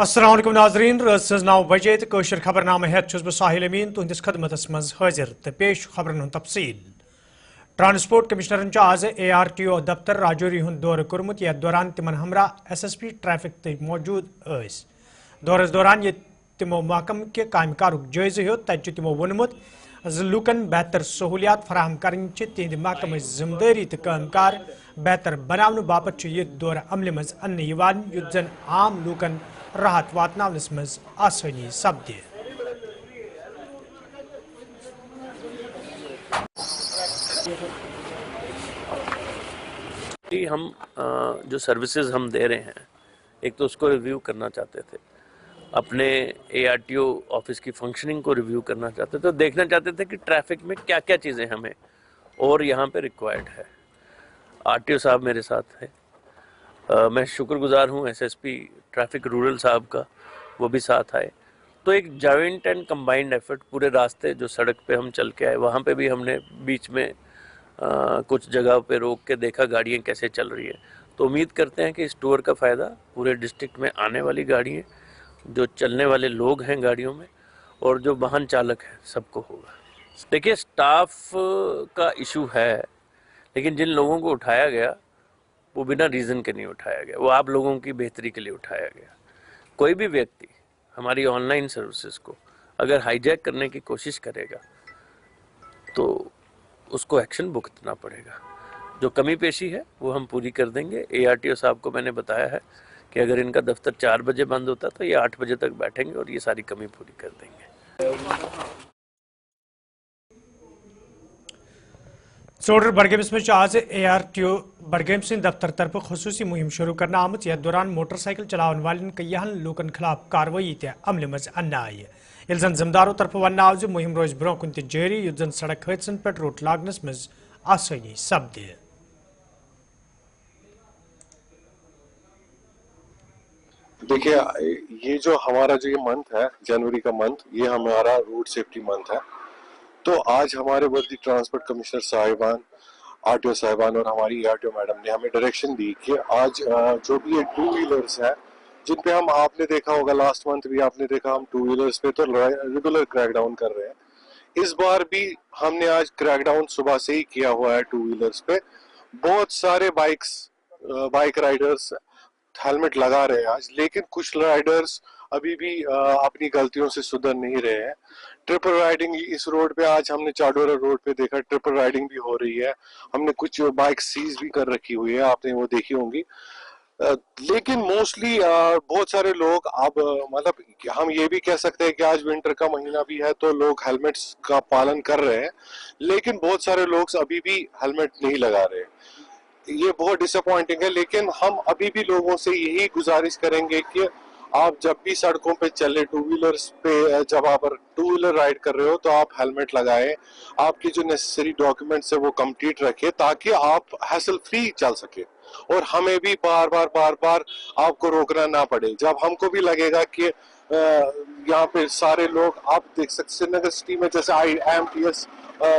السلام علیکم ناظرین رز 9 بجے تو خبرنامہ ہیت بہ ساحل امین تہندس خدمتس مز حاضر تو پیش خبرن ہند تفصیل ٹرانسپورٹ کمشنرن آز ARTO دفتر راجوری ہند دورہ کورمت یتھ دوران تمن ہمراہ SSP ٹریفک تہ موجود اس دورس دوران یہ تمو محکمہ کے کام کارک جائزہ ہیوت تتہ تمو وونمت لوکن بہتر سہولیات فراہم کریں تہند محکمہ ذمہ داری تو کام کار بہتر بنانے باپت یہ دورہ عمل مز ان یت زن عام لوکن راحت واتناونس مز آسانی سپدِ ہم جو سروسز ہم دے رہے ہیں ایک تو اس کو ریویو کرنا چاہتے تھے، اپنے ARTO آفس کی فنکشننگ کو ریویو کرنا چاہتے تھے، دیکھنا چاہتے تھے کہ ٹریفک میں کیا کیا چیزیں ہمیں اور یہاں پہ ریکوائرڈ ہے۔ RTO صاحب میرے ساتھ ہیں، میں شکر گزار ہوں SSP ٹریفک رورل صاحب کا، وہ بھی ساتھ آئے۔ تو ایک جوائنٹ اینڈ کمبائنڈ ایفرٹ پورے راستے جو سڑک پہ ہم چل کے آئے وہاں پہ بھی ہم نے بیچ میں کچھ جگہ پہ روک کے دیکھا گاڑیاں کیسے چل رہی ہیں۔ تو امید کرتے ہیں کہ اس ٹور کا فائدہ پورے ڈسٹرکٹ میں آنے والی گاڑیاں، جو چلنے والے لوگ ہیں گاڑیوں میں اور جو واہن چالک ہیں سب کو ہوگا۔ دیکھیے سٹاف کا ایشو ہے، لیکن جن لوگوں کو اٹھایا گیا وہ بنا ریزن کے نہیں اٹھایا گیا، وہ آپ لوگوں کی بہتری کے لیے اٹھایا گیا۔ کوئی بھی ویکتی ہماری آن لائن سروسز کو اگر ہائی جیک کرنے کی کوشش کرے گا تو اس کو ایکشن بھگتنا پڑے گا۔ جو کمی پیشی ہے وہ ہم پوری کر دیں گے۔ ARTO صاحب کو میں نے بتایا ہے کہ اگر ان کا دفتر 4 بجے بند ہوتا تو یہ 8 بجے تک بیٹھیں گے اور یہ ساری کمی پوری کر دیں گے۔ ژوٚڈر بڈگٲمِس منٛز چھُ آز ARTO بڈگٲمۍ سٕنٛدِ دفتر طرفہٕ خصوٗصی مُہِم شروٗع کرنہٕ آمٕژ یتھ دوران موٹر سائیکل چلاون والٮ۪ن کیٚنٛہن لوٗکن خٕلاف کاروٲیی تہِ عملہِ منٛز اننہٕ آیہِ ییٚلہِ زن ذمہٕ دارو طرفہٕ وننہٕ آو زِ مُہِم روزِ برٛونٛہہ کُن تہِ جٲری یُتھ زن سڑک حٲدثن پٮ۪ٹھ روٚٹ لاگنس منٛز آسٲنی سپدِ۔ دیکھیے یہ جو ہمارا جو یہ منتھ ہے جنوری کا منتھ، یہ ہمارا روڈ سیفٹی منتھ ہے۔ تو آج ہمارے وردی ٹرانسپورٹ کمشنر صاحبان، RTO صاحبان اور ہماری ARTO میڈم نے ہمیں ڈائریکشن دی کہ آج جو بھی یہ 2 ویلرز ہیں جن پہ آپ نے دیکھا ہوگا لاسٹ منتھ بھی آپ نے دیکھا ہم 2 ویلرز پہ تو ریگولر کریک ڈاؤن کر رہے ہیں۔ اس بار بھی ہم نے آج کریک ڈاؤن صبح سے ہی کیا ہوا ہے 2 ویلرز پہ۔ بہت سارے بائک رائیڈرز ہیلمٹ لگا رہے ہیں آج، لیکن کچھ رائیڈرز ابھی بھی اپنی غلطیوں سے سدھر نہیں رہے ہیں۔ ٹرپل رائڈنگ اس روڈ پہ آج ہم نے چاڈورا روڈ پہ دیکھا، ٹرپل رائڈنگ بھی ہو رہی ہے۔ ہم نے کچھ بائک سیز بھی کر رکھی ہوئی ہے، آپ نے وہ دیکھی ہوں گی۔ لیکن موسٹلی بہت سارے لوگ اب مطلب ہم یہ بھی کہہ سکتے ہیں کہ آج ونٹر کا مہینہ بھی ہے تو لوگ ہیلمٹس کا پالن کر رہے ہیں، لیکن بہت سارے لوگ ابھی بھی ہیلمٹ نہیں لگا رہے۔ یہ بہت ڈس اپوائنٹنگ ہے، لیکن ہم ابھی بھی لوگوں سے یہی گزارش کریں گے کہ آپ جب بھی سڑکوں پہ چلے 2 ویلرز پہ، جب آپ 2 ویلر رائڈ کر رہے ہو تو آپ ہیلمٹ لگائیں، آپ کی جو نیسیسری ڈاکیومنٹس ہے وہ کمپلیٹ رکھیں تاکہ آپ ہیسل فری چل سکے اور ہمیں بھی بار بار آپ کو روکنا نہ پڑے۔ جب ہم کو بھی لگے گا کہ یہاں پہ سارے لوگ، آپ دیکھ سکتے سری نگر سٹی میں جیسے IMTS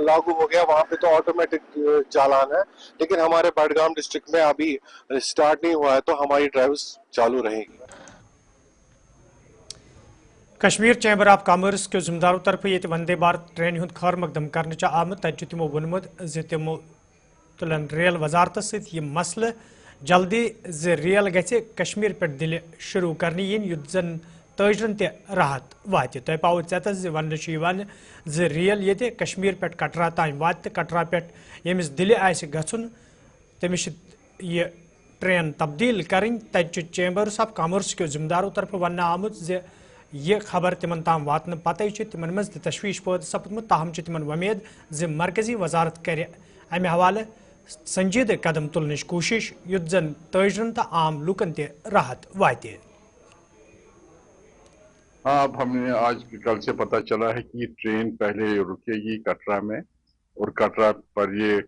لاگو ہو گیا، وہاں پہ تو آٹومیٹک چالان ہے، لیکن ہمارے بڈگام ڈسٹرکٹ میں ابھی سٹارٹ نہیں ہوا ہے تو ہماری ڈرائیوز چالو رہیں گی۔ کشمیر چیمبر آف کامرس کے ذمہ داروں طرف یہ وندے بھارت ٹرین ہند خیر مقدم کرنے آمت تتہ تمو وونمت تمو تلن ریل وزارتس ست یہ مسئلہ جلدی ریل گژھِ کشمیر پہ دل شروع کرنے ین یت زن تاجرن تہ راحت وات تہ پاؤ ژیتس ون ریل یہ کشمیر پہ کٹرا تام وات کٹرا پہ یمس دل آسہ گھن تمس یہ ٹرین تبدیل کریں تتہ چیمبرس آف کامرس کے ذمہ داروں طرف ون آمت یہ خبر تمن تام واتن پتہ تمن مز تشویش پید سپدمت، تاہم تمن ومید مرکزی وزارت کرِ امہ حوالہ سنجیدہ قدم تلنچ کوشش یت زن تاجرن تو عام لوکن تہ راحت وات۔ ہاں، اب ہمیں آج کل سے پتہ چلا ہے کہ یہ ٹرین پہلے رکے گی کٹرا میں اور کٹرا پر یہ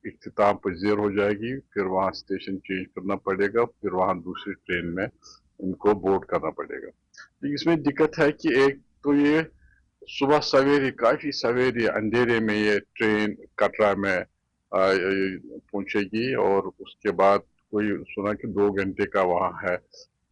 اختتام پذیر ہو جائے گی، پھر وہاں اسٹیشن چینج کرنا پڑے گا، پھر وہاں دوسری ٹرین میں ان کو بورڈ کرنا پڑے گا۔ اس میں دقت ہے کہ ایک تو یہ صبح سویرے، کافی سویرے اندھیرے میں یہ ٹرین کٹرا میں پہنچے گی اور اس کے بعد کوئی سنا کہ 2 گھنٹے کا وہاں ہے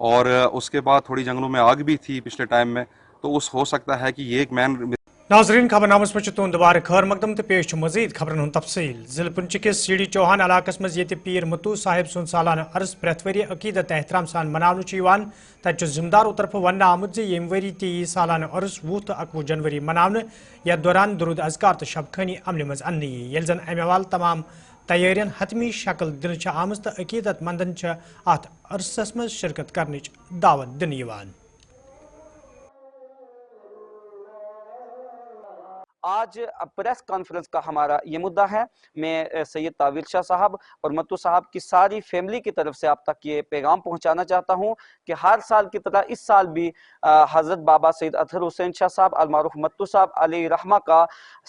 اور اس کے بعد تھوڑی جنگلوں میں آگ بھی تھی پچھلے ٹائم میں، تو اس ہو سکتا ہے کہ یہ ایک مین. ناظرین خبر نامس میں تہد دوبارہ خیر مقدم تو پیش مزید خبرن ہند تفصیل. ضلع پنچ کس سی ڈی چوہان علاقہ مز یہ پیر متو صاحب سن سالانہ عرس پریت وری عقیدت احترام سان مناؤ تت ذمہ داروں طرف ون آمت یم وری تی سالانہ عرس 20 تو 21 جنوری مناؤ یتھ دوران درود اذکار تو شب خانی عمل مز ان یل زن امہ وال تمام تیارین حتمی شکل دن آمت تو عقیدت مندن ات عرسس مز شرکت کرنچ دعوت دن. آج پریس کانفرنس کا ہمارا یہ مدعا ہے. میں سید تعویل شاہ صاحب اور متو صاحب کی ساری فیملی کی طرف سے آپ تک یہ پیغام پہنچانا چاہتا ہوں کہ ہر سال کی طرح اس سال بھی حضرت بابا سید اطہر حسین شاہ صاحب المعروف متو صاحب علیہ رحمہ کا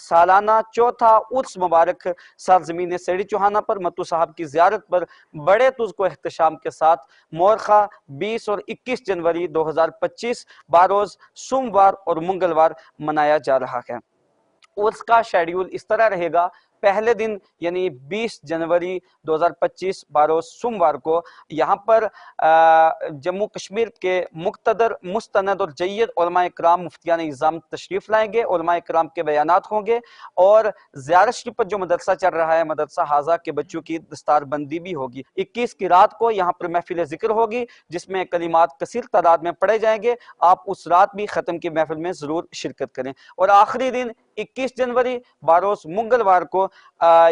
سالانہ چوتھا عرس مبارک سرزمین سیڑھی چوہانہ پر متو صاحب کی زیارت پر بڑے تز کو احتشام کے ساتھ مورخہ 20 اور 21 جنوری 2025 باروز سوموار اور منگلوار منایا جا رہا ہے. عرس کا شیڈیول اس طرح رہے گا. پہلے دن یعنی 20 جنوری 2025 باروز سوموار کو یہاں پر جموں کشمیر کے مقتدر مستند اور جید علماء کرام مفتیان نظام تشریف لائیں گے. علماء کرام کے بیانات ہوں گے اور زیارت شریف پر جو مدرسہ چل رہا ہے مدرسہ حاضہ کے بچوں کی دستار بندی بھی ہوگی. 21 کی رات کو یہاں پر محفل ذکر ہوگی جس میں کلمات کثیر تعداد میں پڑھے جائیں گے. آپ اس رات بھی ختم کی محفل میں ضرور شرکت کریں. اور آخری دن 21 جنوری باروز منگلوار کو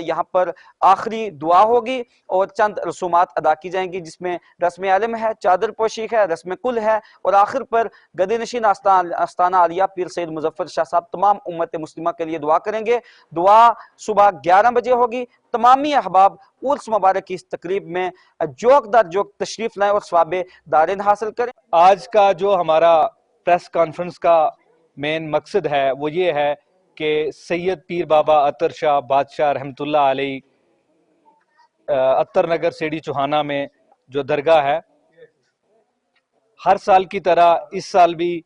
یہاں پر آخری دعا ہوگی اور چند رسومات ادا کی جائیں گی جس میں رسم علم ہے، چادر پوشی ہے، رسم کل ہے اور آخر پر گدی نشین آستانہ عالیہ پیر سید مظفر شاہ صاحب تمام امت مسلمہ کے لیے دعا کریں گے. دعا صبح 11 بجے ہوگی. تمامی احباب عرس مبارک کی اس تقریب میں جوک در جوک تشریف لائیں اور ثواب دارین حاصل کریں. آج کا جو ہمارا پریس کانفرنس کا مین مقصد ہے وہ یہ ہے کہ سید پیر بابا اطہر شاہ بادشاہ رحمۃ اللہ علیہ اطہر نگر سیڑھی چوہانہ میں جو درگاہ ہے، ہر سال کی طرح اس سال بھی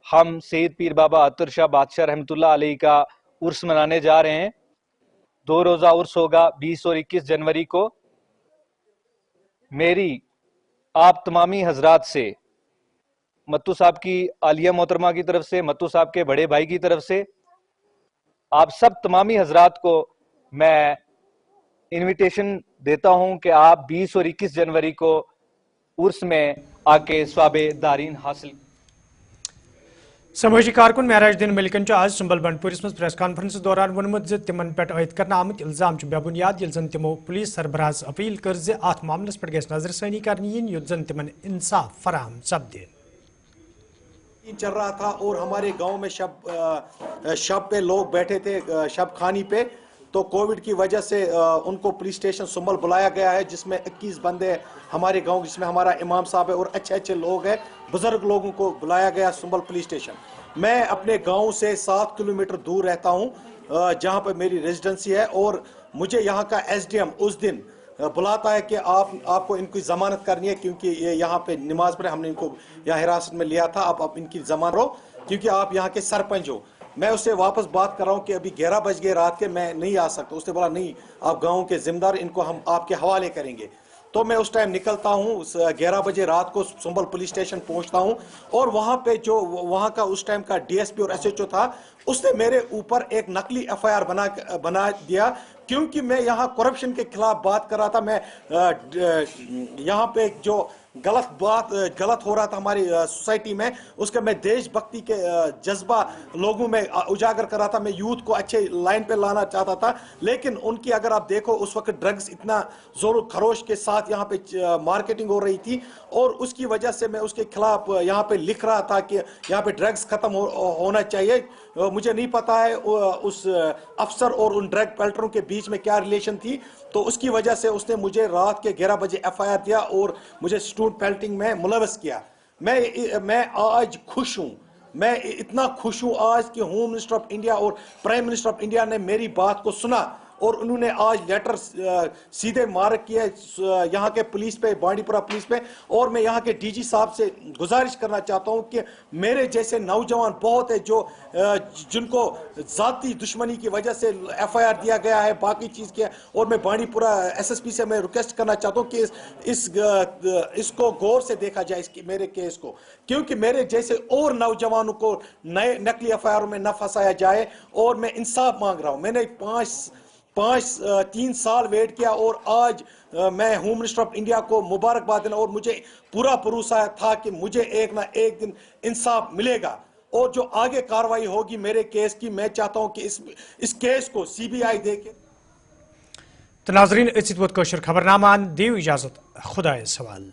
ہم سید پیر بابا اطہر شاہ بادشاہ رحمۃ اللہ علیہ کا عرس منانے جا رہے ہیں. 2 روزہ عرس ہوگا 20 اور 21 جنوری کو. میری آپ تمامی حضرات سے، متو صاحب کی عالیہ محترمہ کی طرف سے، متو صاحب کے بڑے بھائی کی طرف سے، آپ سب تمامی حضرات کو میں انویٹیشن دیتا ہوں کہ آپ 20 اور 21 جنوری کو عرس میں آ کے ثواب دارین حاصل. سماجی کارکن معراج الدین ملکن آج سنبل بنڈ پورس مز پریس کانفرنس دوران وونمت تمن پہ عائد کرنا آمت الزام بے بنیاد یل زن تمو پولیس سربراہس اپیل کر ات معاملس پہ گھس نظر ثانی کرنی ین یت زن تمن انصاف فراہم سپدے. چل رہا تھا اور ہمارے گاؤں میں شب پہ لوگ بیٹھے تھے شب خانی پہ، تو کووڈ کی وجہ سے ان کو پولیس اسٹیشن سنبل بلایا گیا ہے جس میں 21 بندے ہمارے گاؤں، جس میں ہمارا امام صاحب ہے اور اچھے لوگ ہیں، بزرگ لوگوں کو بلایا گیا سنبل پولیس اسٹیشن. میں اپنے گاؤں سے 7 کلومیٹر دور رہتا ہوں جہاں پہ میری ریزیڈنسی ہے، اور مجھے یہاں کا ایس ڈی ایم اس دن بلاتا ہے کہ آپ کو ان کی ضمانت کرنی ہے کیونکہ یہ یہاں پہ نماز پڑھے، ہم نے ان کو یہاں حراست میں لیا تھا، اب ان کی ضمانت رہو کیونکہ آپ یہاں کے سرپنچ ہو. میں اس سے واپس بات کر رہا ہوں کہ ابھی 11 بج گئے رات کے، میں نہیں آ سکتا. اس نے بولا نہیں، آپ گاؤں کے ذمہ دار، ان کو ہم آپ کے حوالے کریں گے. تو میں اس ٹائم نکلتا ہوں 11 بجے رات کو سنبل پولیس اسٹیشن پہنچتا ہوں، اور وہاں پہ جو وہاں کا اس ٹائم کا ڈی ایس پی اور ایس ایچ او تھا، اس نے میرے اوپر ایک نقلی ایف آئی آر بنا دیا کیونکہ میں یہاں کرپشن کے خلاف بات کر رہا تھا. میں یہاں پہ جو غلط ہو رہا تھا ہماری سوسائٹی میں، اس کا میں دیش بھکتی کے جذبہ لوگوں میں اجاگر کر رہا تھا. میں یوتھ کو اچھے لائن پہ لانا چاہتا تھا، لیکن ان کی اگر آپ دیکھو اس وقت ڈرگز اتنا زور و خروش کے ساتھ یہاں پہ مارکیٹنگ ہو رہی تھی، اور اس کی وجہ سے میں اس کے خلاف یہاں پہ لکھ رہا تھا کہ یہاں پہ ڈرگز ختم ہونا چاہیے. مجھے نہیں پتا ہے اس افسر اور ان ڈرگ پیلٹروں کے بیچ میں کیا ریلیشن تھی، تو اس کی وجہ سے اس نے مجھے رات کے 11 بجے ایف آئی آر دیا اور مجھے اسٹون پیلٹنگ میں ملوث کیا. میں آج خوش ہوں، میں اتنا خوش ہوں آج کہ ہوم منسٹر آف انڈیا اور پرائم منسٹر آف انڈیا نے میری بات کو سنا اور انہوں نے آج لیٹر سیدھے مارک کیا یہاں کے پولیس پہ، بانڈی پورہ پولیس پہ. اور میں یہاں کے ڈی جی صاحب سے گزارش کرنا چاہتا ہوں کہ میرے جیسے نوجوان بہت ہے جو جن کو ذاتی دشمنی کی وجہ سے ایف آئی آر دیا گیا ہے، باقی چیز کیا، اور میں بانڈی پورہ ایس ایس پی سے میں ریکویسٹ کرنا چاہتا ہوں کہ اس کو غور سے دیکھا جائے میرے کیس کو، کیونکہ میرے جیسے اور نوجوانوں کو نئے نقلی ایف آئی آر میں نہ پھنسایا جائے. اور میں انصاف مانگ رہا ہوں. میں نے 3 سال ویٹ کیا اور آج میں ہوم منسٹر آف انڈیا کو مبارکباد دینا، اور مجھے پورا بھروسہ تھا کہ مجھے ایک نہ ایک دن انصاف ملے گا. اور جو آگے کاروائی ہوگی میرے کیس کی، میں چاہتا ہوں کہ اس کیس کو سی بی آئی دیکھے. تو ناظرین، اچھت خبر نامہ دیو اجازت، خدا سوال.